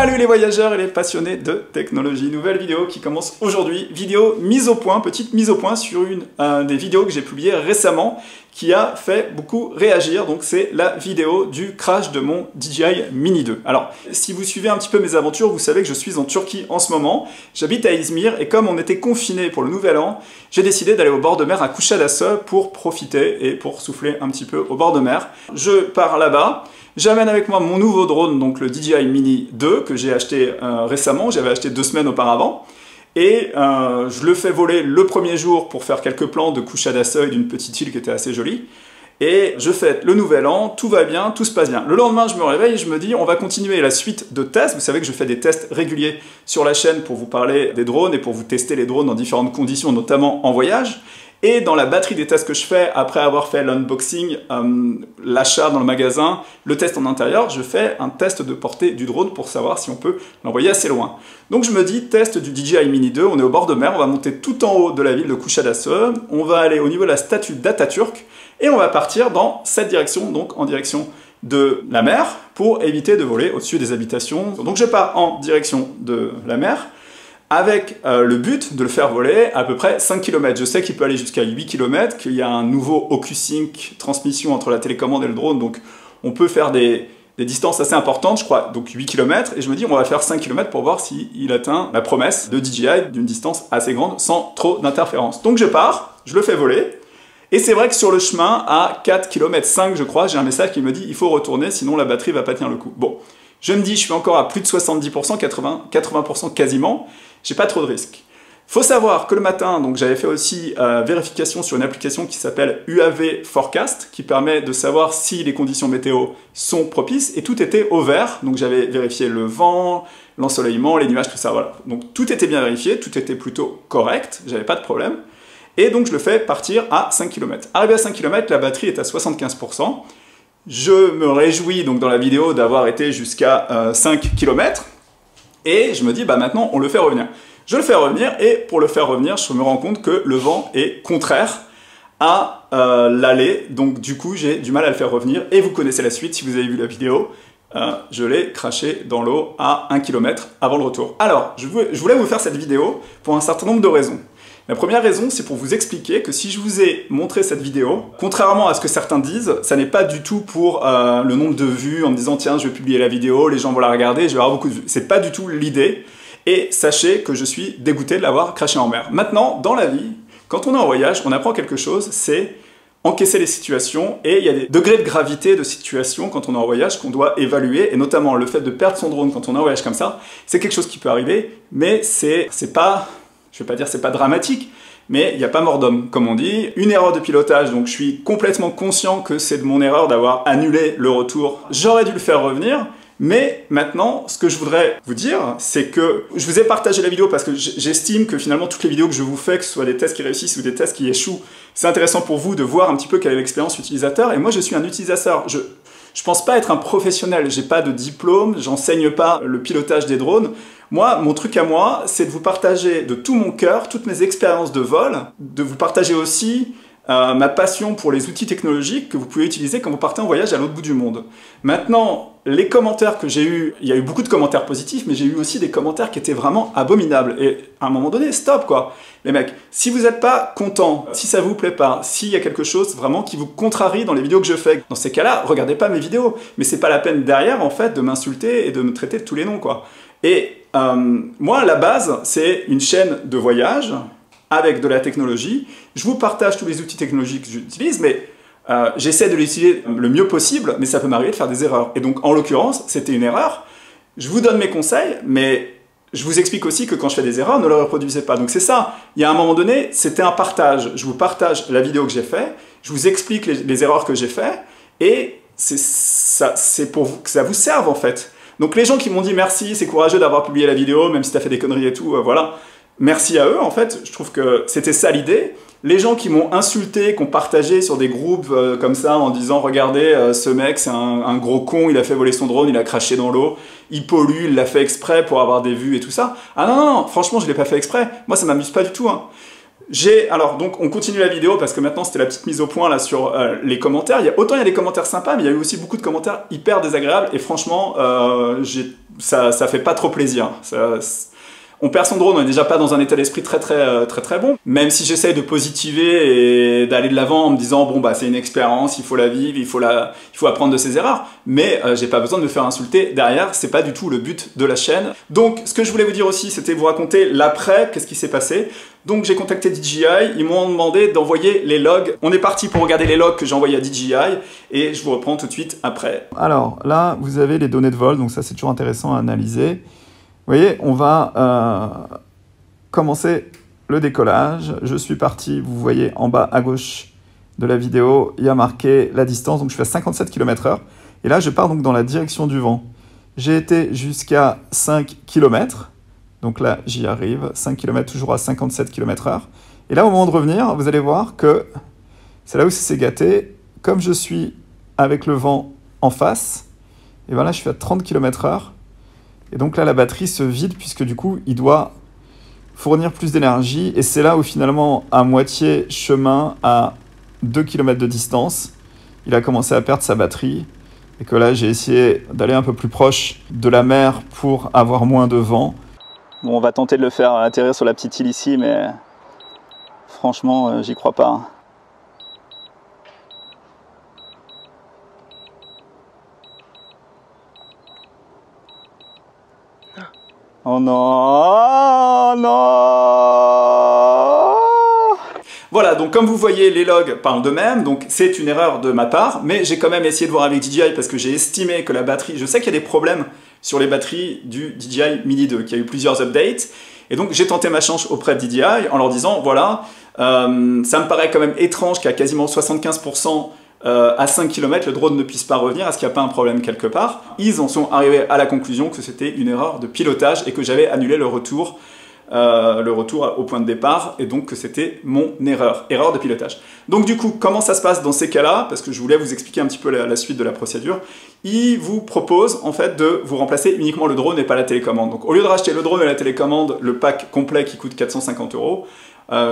Salut les voyageurs et les passionnés de technologie, nouvelle vidéo qui commence aujourd'hui, vidéo mise au point, petite mise au point sur une des vidéos que j'ai publiées récemment qui a fait beaucoup réagir, donc c'est la vidéo du crash de mon DJI Mini 2. Alors, si vous suivez un petit peu mes aventures, vous savez que je suis en Turquie en ce moment, j'habite à Izmir et comme on était confinés pour le nouvel an, j'ai décidé d'aller au bord de mer à Kuşadası pour profiter et pour souffler un petit peu au bord de mer. Je pars là-bas. J'amène avec moi mon nouveau drone, donc le DJI Mini 2, que j'ai acheté récemment, j'avais acheté 2 semaines auparavant. Et je le fais voler le premier jour pour faire quelques plans de Kuşadası et d'une petite île qui était assez jolie. Et je fête le nouvel an, tout va bien, tout se passe bien. Le lendemain, je me réveille et je me dis, on va continuer la suite de tests. Vous savez que je fais des tests réguliers sur la chaîne pour vous parler des drones et pour vous tester les drones dans différentes conditions, notamment en voyage. Et dans la batterie des tests que je fais, après avoir fait l'unboxing, l'achat dans le magasin, le test en intérieur, je fais un test de portée du drone pour savoir si on peut l'envoyer assez loin. Donc je me dis, test du DJI Mini 2, on est au bord de mer, on va monter tout en haut de la ville de Kuşadası, on va aller au niveau de la statue d'Atatürk, et on va partir dans cette direction, donc en direction de la mer, pour éviter de voler au-dessus des habitations. Donc je pars en direction de la mer, avec le but de le faire voler à peu près 5 km. Je sais qu'il peut aller jusqu'à 8 km, qu'il y a un nouveau OcuSync transmission entre la télécommande et le drone, donc on peut faire des distances assez importantes, je crois, donc 8 km, et je me dis on va faire 5 km pour voir s'il atteint la promesse de DJI d'une distance assez grande sans trop d'interférences. Donc je pars, je le fais voler, et c'est vrai que sur le chemin, à 4 km 5 je crois, j'ai un message qui me dit il faut retourner, sinon la batterie va pas tenir le coup. Bon, je me dis je suis encore à plus de 70%, 80% quasiment, j'ai pas trop de risques. Faut savoir que le matin, donc j'avais fait aussi vérification sur une application qui s'appelle UAV Forecast, qui permet de savoir si les conditions météo sont propices, et tout était au vert, donc j'avais vérifié le vent, l'ensoleillement, les nuages, tout ça, voilà. Donc tout était bien vérifié, tout était plutôt correct, j'avais pas de problème, et donc je le fais partir à 5 km. Arrivé à 5 km, la batterie est à 75%, je me réjouis donc dans la vidéo d'avoir été jusqu'à 5 km, et je me dis, bah maintenant, on le fait revenir. Je le fais revenir, et pour le faire revenir, je me rends compte que le vent est contraire à l'aller. Donc du coup, j'ai du mal à le faire revenir. Et vous connaissez la suite, si vous avez vu la vidéo. Je l'ai craché dans l'eau à 1 km avant le retour. Alors, je voulais vous faire cette vidéo pour un certain nombre de raisons. La première raison, c'est pour vous expliquer que si je vous ai montré cette vidéo, contrairement à ce que certains disent, ça n'est pas du tout pour le nombre de vues en me disant tiens, je vais publier la vidéo, les gens vont la regarder, je vais avoir beaucoup de vues. C'est pas du tout l'idée. Et sachez que je suis dégoûté de l'avoir craché en mer. Maintenant, dans la vie, quand on est en voyage, on apprend quelque chose, c'est encaisser les situations, et il y a des degrés de gravité de situation quand on est en voyage qu'on doit évaluer, et notamment le fait de perdre son drone quand on est en voyage comme ça, c'est quelque chose qui peut arriver, mais c'est pas... Je ne vais pas dire c'est pas dramatique, mais il n'y a pas mort d'homme, comme on dit. Une erreur de pilotage, donc je suis complètement conscient que c'est de mon erreur d'avoir annulé le retour. J'aurais dû le faire revenir, mais maintenant, ce que je voudrais vous dire, c'est que je vous ai partagé la vidéo parce que j'estime que finalement, toutes les vidéos que je vous fais, que ce soit des tests qui réussissent ou des tests qui échouent, c'est intéressant pour vous de voir un petit peu quelle est l'expérience utilisateur. Et moi, je suis un utilisateur. Je pense pas être un professionnel, j'ai pas de diplôme, j'enseigne pas le pilotage des drones. Moi, mon truc à moi, c'est de vous partager de tout mon cœur, toutes mes expériences de vol, de vous partager aussi ma passion pour les outils technologiques que vous pouvez utiliser quand vous partez en voyage à l'autre bout du monde. Maintenant, les commentaires que j'ai eus, il y a eu beaucoup de commentaires positifs, mais j'ai eu aussi des commentaires qui étaient vraiment abominables. Et à un moment donné, stop quoi. Les mecs, si vous n'êtes pas content, si ça vous plaît pas, s'il y a quelque chose vraiment qui vous contrarie dans les vidéos que je fais, dans ces cas-là, regardez pas mes vidéos. Mais c'est pas la peine derrière, en fait, de m'insulter et de me traiter de tous les noms, quoi. Et moi, la base, c'est une chaîne de voyage avec de la technologie. Je vous partage tous les outils technologiques que j'utilise, mais j'essaie de les utiliser le mieux possible, mais ça peut m'arriver de faire des erreurs. Et donc, en l'occurrence, c'était une erreur. Je vous donne mes conseils, mais je vous explique aussi que quand je fais des erreurs, ne les reproduisez pas. Donc c'est ça, il y a un moment donné, c'était un partage. Je vous partage la vidéo que j'ai faite, je vous explique les erreurs que j'ai faites, et c'est pour que ça vous serve en fait. Donc les gens qui m'ont dit merci, c'est courageux d'avoir publié la vidéo, même si tu as fait des conneries et tout, voilà. Merci à eux, en fait, je trouve que c'était ça l'idée. Les gens qui m'ont insulté, qui ont partagé sur des groupes comme ça en disant « Regardez, ce mec, c'est un gros con, il a fait voler son drone, il a craché dans l'eau, il pollue, il l'a fait exprès pour avoir des vues et tout ça. » Ah non, non, non, franchement, je l'ai pas fait exprès. Moi, ça m'amuse pas du tout. Hein. Alors, donc, on continue la vidéo parce que maintenant, c'était la petite mise au point là sur les commentaires. Autant il y a des commentaires sympas, mais il y a eu aussi beaucoup de commentaires hyper désagréables. Et franchement, j'ai ça fait pas trop plaisir. On perd son drone, on est déjà pas dans un état d'esprit très bon. Même si j'essaye de positiver et d'aller de l'avant en me disant bon bah c'est une expérience, il faut la vivre, il faut apprendre de ses erreurs. Mais j'ai pas besoin de me faire insulter derrière, c'est pas du tout le but de la chaîne. Donc ce que je voulais vous dire aussi, c'était vous raconter l'après, qu'est-ce qui s'est passé. Donc j'ai contacté DJI, ils m'ont demandé d'envoyer les logs. On est parti pour regarder les logs que j'ai envoyés à DJI et je vous reprends tout de suite après. Alors là, vous avez les données de vol, donc ça c'est toujours intéressant à analyser. Vous voyez, on va commencer le décollage. Je suis parti, vous voyez en bas à gauche de la vidéo, il y a marqué la distance, donc je suis à 57 km/h. Et là, je pars donc dans la direction du vent. J'ai été jusqu'à 5 km. Donc là, j'y arrive, 5 km, toujours à 57 km/h. Et là, au moment de revenir, vous allez voir que c'est là où c'est gâté. Comme je suis avec le vent en face, et bien là, je suis à 30 km/h. Et donc là, la batterie se vide puisque du coup, il doit fournir plus d'énergie. Et c'est là où finalement, à moitié chemin, à 2 km de distance, il a commencé à perdre sa batterie. Et que là, j'ai essayé d'aller un peu plus proche de la mer pour avoir moins de vent. Bon, on va tenter de le faire atterrir sur la petite île ici, mais franchement, j'y crois pas. Oh non, non. Voilà, donc comme vous voyez, les logs parlent d'eux-mêmes, donc c'est une erreur de ma part, mais j'ai quand même essayé de voir avec DJI parce que j'ai estimé que la batterie, je sais qu'il y a des problèmes sur les batteries du DJI Mini 2, qu'il y a eu plusieurs updates, et donc j'ai tenté ma chance auprès de DJI en leur disant, voilà, ça me paraît quand même étrange qu'à quasiment 75% à 5 km, le drone ne puisse pas revenir, est-ce qu'il n'y a pas un problème quelque part? Ils en sont arrivés à la conclusion que c'était une erreur de pilotage et que j'avais annulé le retour au point de départ, et donc que c'était mon erreur de pilotage. Donc du coup, comment ça se passe dans ces cas-là? Parce que je voulais vous expliquer un petit peu la suite de la procédure. Ils vous proposent en fait de vous remplacer uniquement le drone et pas la télécommande. Donc au lieu de racheter le drone et la télécommande, le pack complet qui coûte 450 €,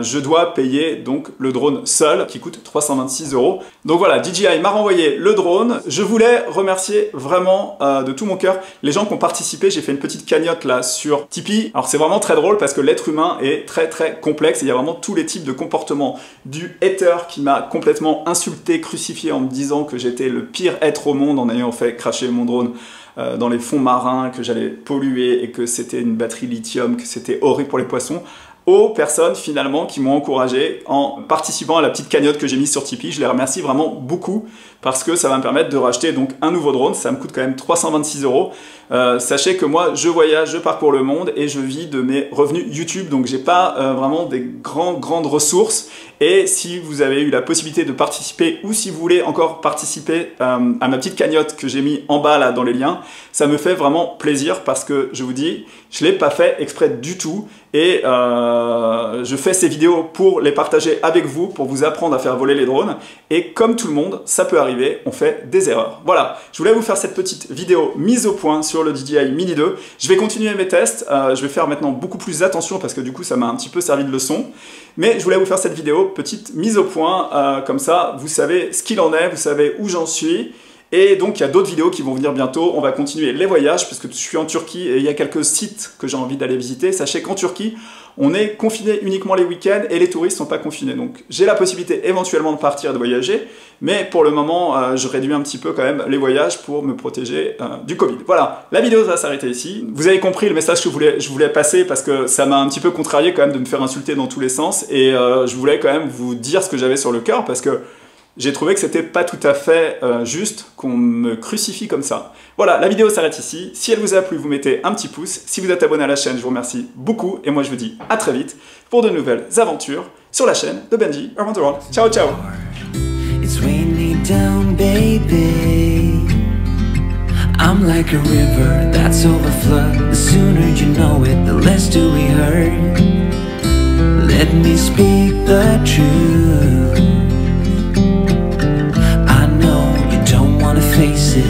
je dois payer donc le drone seul qui coûte 326 €. Donc voilà, DJI m'a renvoyé le drone. Je voulais remercier vraiment de tout mon cœur les gens qui ont participé. J'ai fait une petite cagnotte là sur Tipeee. Alors c'est vraiment très drôle parce que l'être humain est très complexe et il y a vraiment tous les types de comportements. Du hater qui m'a complètement insulté, crucifié en me disant que j'étais le pire être au monde en ayant fait cracher mon drone dans les fonds marins, que j'allais polluer et que c'était une batterie lithium, que c'était horrible pour les poissons, aux personnes finalement qui m'ont encouragé en participant à la petite cagnotte que j'ai mise sur Tipeee. Je les remercie vraiment beaucoup parce que ça va me permettre de racheter donc un nouveau drone. Ça me coûte quand même 326 €. Sachez que moi je voyage, je parcours le monde et je vis de mes revenus YouTube, donc j'ai pas vraiment des grandes ressources. Et si vous avez eu la possibilité de participer ou si vous voulez encore participer à ma petite cagnotte que j'ai mis en bas là dans les liens, ça me fait vraiment plaisir parce que je vous dis, je l'ai pas fait exprès du tout et je fais ces vidéos pour les partager avec vous, pour vous apprendre à faire voler les drones. Et comme tout le monde, ça peut arriver, on fait des erreurs. Voilà, je voulais vous faire cette petite vidéo mise au point sur le DJI Mini 2. Je vais continuer mes tests, je vais faire maintenant beaucoup plus attention parce que du coup ça m'a un petit peu servi de leçon. Mais je voulais vous faire cette vidéo, petite mise au point, comme ça vous savez ce qu'il en est, vous savez où j'en suis. Et donc il y a d'autres vidéos qui vont venir bientôt. On va continuer les voyages parce que je suis en Turquie et il y a quelques sites que j'ai envie d'aller visiter. Sachez qu'en Turquie, on est confiné uniquement les week-ends et les touristes ne sont pas confinés. Donc j'ai la possibilité éventuellement de partir et de voyager, mais pour le moment, je réduis un petit peu quand même les voyages pour me protéger du Covid. Voilà, la vidéo va s'arrêter ici. Vous avez compris le message que je voulais passer parce que ça m'a un petit peu contrarié quand même de me faire insulter dans tous les sens et je voulais quand même vous dire ce que j'avais sur le cœur parce que j'ai trouvé que c'était pas tout à fait juste qu'on me crucifie comme ça. Voilà, la vidéo s'arrête ici. Si elle vous a plu, vous mettez un petit pouce. Si vous êtes abonné à la chaîne, je vous remercie beaucoup. Et moi, je vous dis à très vite pour de nouvelles aventures sur la chaîne de Benji Around the World. Ciao, ciao! It's raining down, baby. I'm like a river that's overflowed. The sooner you know it, the less do we hurt. Let me speak the truth. Face it,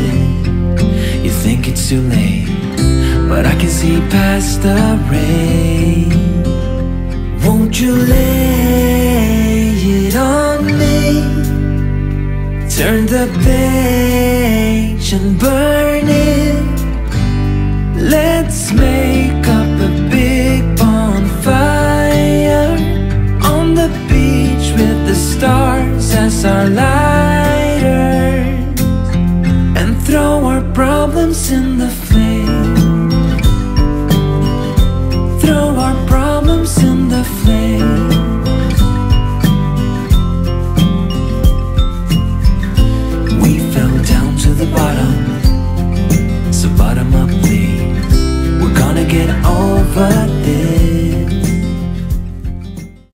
you think it's too late, but I can see past the rain. Won't you lay it on me? Turn the page and burn it. alive.